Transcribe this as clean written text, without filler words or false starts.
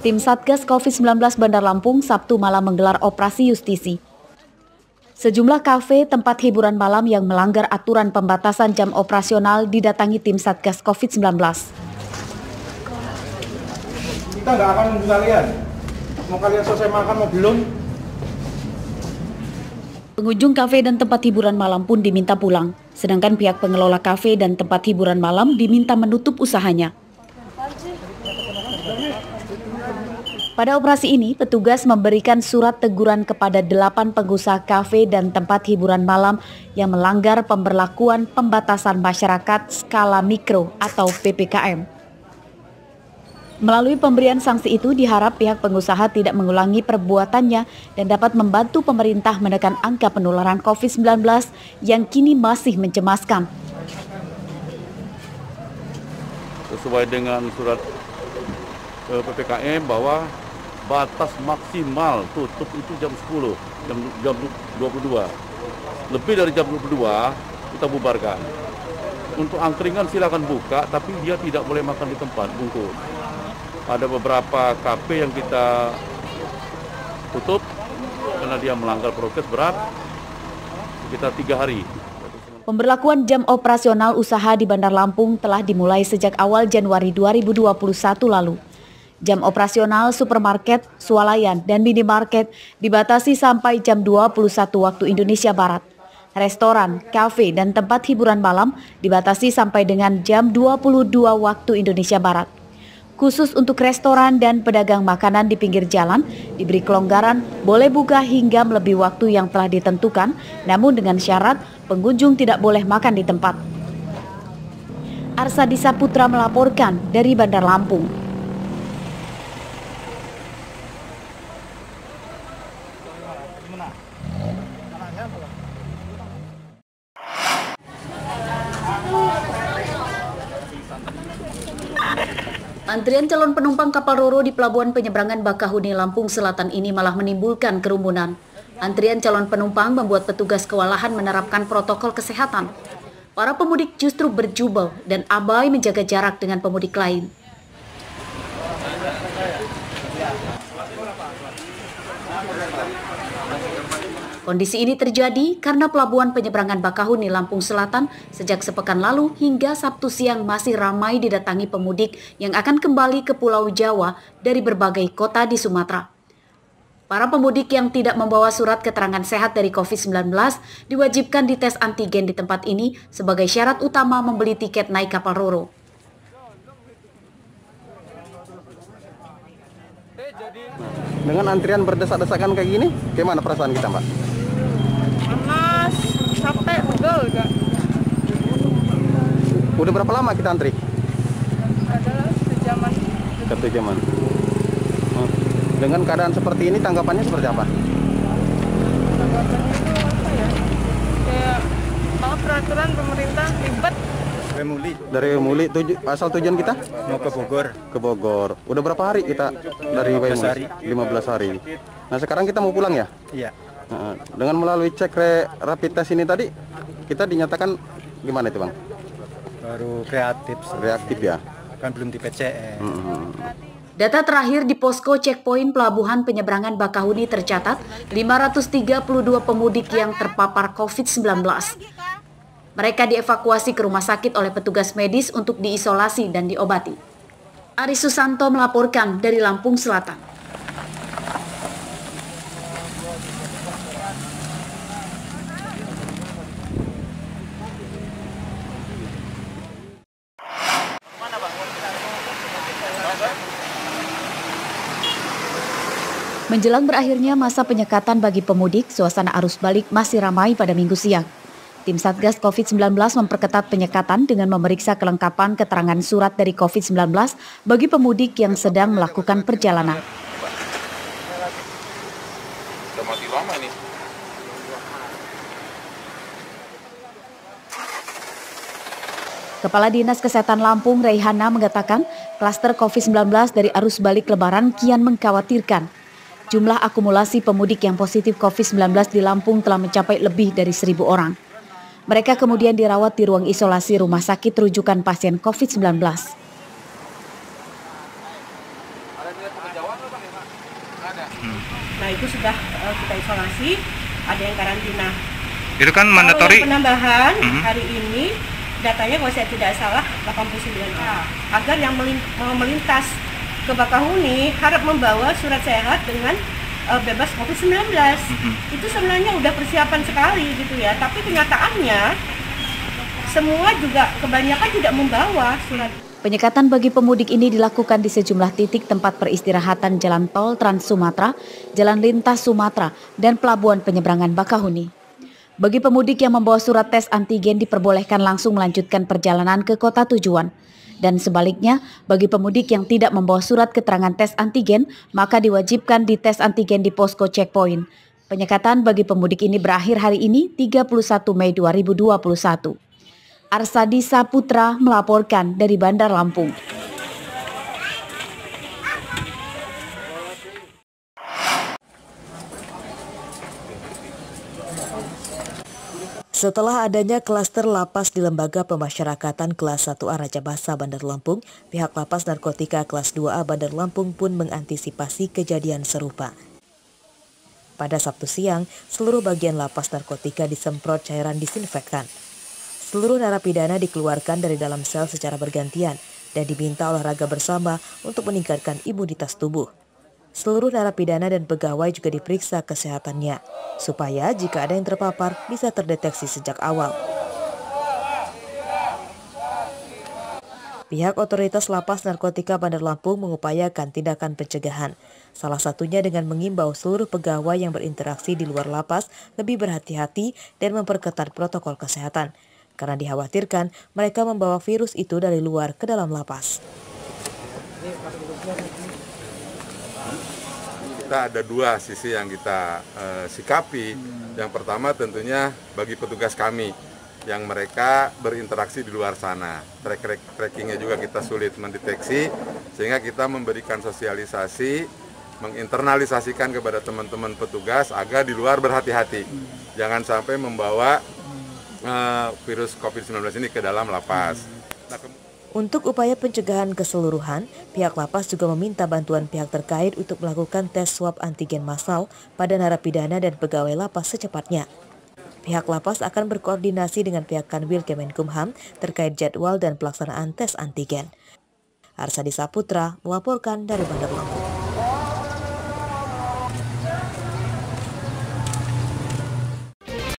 Tim Satgas COVID-19 Bandar Lampung Sabtu malam menggelar operasi justisi. Sejumlah kafe tempat hiburan malam yang melanggar aturan pembatasan jam operasional didatangi tim Satgas COVID-19. Kita nggak akan nunggu kalian. Mau kalian selesai makan mau belum? Pengunjung kafe dan tempat hiburan malam pun diminta pulang, sedangkan pihak pengelola kafe dan tempat hiburan malam diminta menutup usahanya. Pada operasi ini, petugas memberikan surat teguran kepada 8 pengusaha kafe dan tempat hiburan malam yang melanggar pemberlakuan pembatasan masyarakat skala mikro atau PPKM. Melalui pemberian sanksi itu diharap pihak pengusaha tidak mengulangi perbuatannya dan dapat membantu pemerintah menekan angka penularan COVID-19 yang kini masih mencemaskan. Sesuai dengan surat PPKM bahwa batas maksimal tutup itu jam 10, jam 22. Lebih dari jam 22 kita bubarkan. Untuk angkringan silakan buka, tapi dia tidak boleh makan di tempat, bungkus. Ada beberapa kafe yang kita tutup karena dia melanggar prokes berat, sekitar 3 hari. Pemberlakuan jam operasional usaha di Bandar Lampung telah dimulai sejak awal Januari 2021 lalu. Jam operasional supermarket, swalayan, dan minimarket dibatasi sampai jam 21 waktu Indonesia Barat. Restoran, kafe, dan tempat hiburan malam dibatasi sampai dengan jam 22 waktu Indonesia Barat. Khusus untuk restoran dan pedagang makanan di pinggir jalan, diberi kelonggaran boleh buka hingga melebihi waktu yang telah ditentukan, namun dengan syarat pengunjung tidak boleh makan di tempat. Arsadi Saputra melaporkan dari Bandar Lampung. Antrian calon penumpang kapal Roro di Pelabuhan Penyeberangan Bakahuni, Lampung Selatan ini malah menimbulkan kerumunan. Antrian calon penumpang membuat petugas kewalahan menerapkan protokol kesehatan. Para pemudik justru berjubel dan abai menjaga jarak dengan pemudik lain. Kondisi ini terjadi karena Pelabuhan Penyeberangan Bakahuni, Lampung Selatan sejak sepekan lalu hingga Sabtu siang masih ramai didatangi pemudik yang akan kembali ke Pulau Jawa dari berbagai kota di Sumatera. Para pemudik yang tidak membawa surat keterangan sehat dari COVID-19 diwajibkan dites antigen di tempat ini sebagai syarat utama membeli tiket naik kapal Roro. Dengan antrian berdesak-desakan kayak gini, gimana perasaan kita, Mbak? Panas, capek, pegel juga. Udah berapa lama kita antri? Adalah sejaman. Satu jaman. Dengan keadaan seperti ini, tanggapannya seperti apa? Tanggapannya itu apa ya? Kayak peraturan pemerintah ribet. Dari Muli, asal tujuan kita? Mau ke Bogor. Ke Bogor. Udah berapa hari kita dari 15 hari. 15 hari. Nah sekarang kita mau pulang ya? Iya. Dengan melalui cek rapid test ini tadi, kita dinyatakan gimana itu Bang? Baru reaktif. Reaktif ya? Kan belum di PCR. Data terakhir di posko checkpoint Pelabuhan Penyeberangan Bakahuni tercatat 532 pemudik yang terpapar COVID-19. Mereka dievakuasi ke rumah sakit oleh petugas medis untuk diisolasi dan diobati. Ari Susanto melaporkan dari Lampung Selatan. Menjelang berakhirnya masa penyekatan bagi pemudik, suasana arus balik masih ramai pada Minggu siang. Tim Satgas COVID-19 memperketat penyekatan dengan memeriksa kelengkapan keterangan surat dari COVID-19 bagi pemudik yang sedang melakukan perjalanan. Sudah mati lama ini. Kepala Dinas Kesehatan Lampung, Reihana, mengatakan klaster COVID-19 dari arus balik Lebaran kian mengkhawatirkan. Jumlah akumulasi pemudik yang positif COVID-19 di Lampung telah mencapai lebih dari 1.000 orang. Mereka kemudian dirawat di ruang isolasi rumah sakit rujukan pasien COVID-19. Nah itu sudah kita isolasi, ada yang karantina. Itu kan mandatori. Kalau penambahan hari ini datanya kalau saya tidak salah 89A. Agar yang melintas ke Bakahuni harap membawa surat sehat dengan bebas COVID-19. Itu sebenarnya udah persiapan sekali gitu ya. Tapi kenyataannya semua juga kebanyakan tidak membawa surat. Penyekatan bagi pemudik ini dilakukan di sejumlah titik tempat peristirahatan jalan tol Trans Sumatera, jalan lintas Sumatera, dan pelabuhan penyeberangan Bakahuni. Bagi pemudik yang membawa surat tes antigen diperbolehkan langsung melanjutkan perjalanan ke kota tujuan. Dan sebaliknya, bagi pemudik yang tidak membawa surat keterangan tes antigen, maka diwajibkan dites antigen di posko checkpoint. Penyekatan bagi pemudik ini berakhir hari ini 31 Mei 2021. Arsadi Saputra melaporkan dari Bandar Lampung. Setelah adanya klaster lapas di Lembaga Pemasyarakatan Kelas 1A Raja Basa Bandar Lampung, pihak Lapas Narkotika Kelas 2A Bandar Lampung pun mengantisipasi kejadian serupa. Pada Sabtu siang, seluruh bagian lapas narkotika disemprot cairan disinfektan. Seluruh narapidana dikeluarkan dari dalam sel secara bergantian dan diminta olahraga bersama untuk meningkatkan imunitas tubuh. Seluruh narapidana dan pegawai juga diperiksa kesehatannya, supaya jika ada yang terpapar bisa terdeteksi sejak awal. Pihak otoritas Lapas Narkotika Bandar Lampung mengupayakan tindakan pencegahan, salah satunya dengan mengimbau seluruh pegawai yang berinteraksi di luar lapas lebih berhati-hati dan memperketat protokol kesehatan, karena dikhawatirkan mereka membawa virus itu dari luar ke dalam lapas. Kita ada dua sisi yang kita sikapi. Yang pertama tentunya bagi petugas kami yang mereka berinteraksi di luar sana. Trackingnya juga kita sulit mendeteksi, sehingga kita memberikan sosialisasi, menginternalisasikan kepada teman-teman petugas agar di luar berhati-hati. Jangan sampai membawa virus COVID-19 ini ke dalam lapas. Untuk upaya pencegahan keseluruhan, pihak lapas juga meminta bantuan pihak terkait untuk melakukan tes swab antigen massal pada narapidana dan pegawai lapas secepatnya. Pihak lapas akan berkoordinasi dengan pihak Kanwil Kemenkumham terkait jadwal dan pelaksanaan tes antigen. Arsadi Saputra melaporkan dari Bandar Lampung.